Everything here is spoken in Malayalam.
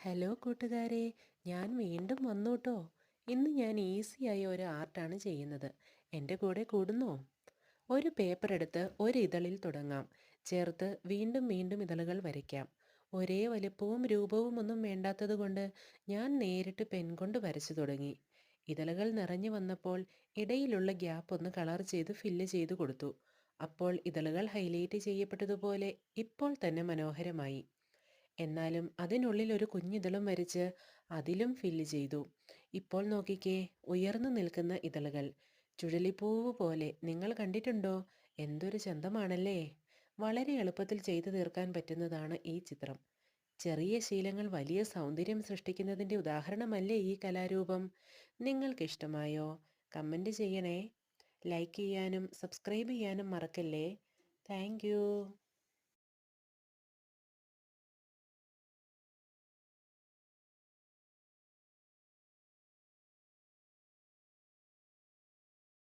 ഹലോ കൂട്ടുകാരെ, ഞാൻ വീണ്ടും വന്നു ട്ടോ. ഇന്ന് ഞാൻ ഈസിയായ ഒരു ആർട്ടാണ് ചെയ്യുന്നത്. എൻ്റെ കൂടെ കൂടുന്നോ? ഒരു പേപ്പർ എടുത്ത് ഒരു ഇതളിൽ തുടങ്ങാം. ചേർത്ത് വീണ്ടും വീണ്ടും ഇതളുകൾ വരയ്ക്കാം. ഒരേ വലിപ്പവും രൂപവും ഒന്നും വേണ്ടാത്തത് കൊണ്ട് ഞാൻ നേരിട്ട് പെൻ കൊണ്ട് വരച്ചു തുടങ്ങി. ഇതളുകൾ നിറഞ്ഞു വന്നപ്പോൾ ഇടയിലുള്ള ഗ്യാപ്പ് ഒന്ന് കളർ ചെയ്ത് ഫില്ല് ചെയ്ത് കൊടുത്തു. അപ്പോൾ ഇതളുകൾ ഹൈലൈറ്റ് ചെയ്യപ്പെട്ടതുപോലെ ഇപ്പോൾ തന്നെ മനോഹരമായി. എന്നാലും അതിനുള്ളിൽ ഒരു കുഞ്ഞിതളും വരച്ച് അതിലും ഫില്ല് ചെയ്തു. ഇപ്പോൾ നോക്കിക്കേ, ഉയർന്നു നിൽക്കുന്ന ഇതളുകൾ ചുഴലിപ്പൂവ് പോലെ. നിങ്ങൾ കണ്ടിട്ടുണ്ടോ? എന്തൊരു ചന്തമാണല്ലേ. വളരെ എളുപ്പത്തിൽ ചെയ്തു തീർക്കാൻ പറ്റുന്നതാണ് ഈ ചിത്രം. ചെറിയ ശീലങ്ങൾ വലിയ സൗന്ദര്യം സൃഷ്ടിക്കുന്നതിൻ്റെ ഉദാഹരണമല്ലേ ഈ കലാരൂപം. നിങ്ങൾക്കിഷ്ടമായോ? കമൻറ്റ് ചെയ്യണേ. ലൈക്ക് ചെയ്യാനും സബ്സ്ക്രൈബ് ചെയ്യാനും മറക്കല്ലേ. താങ്ക്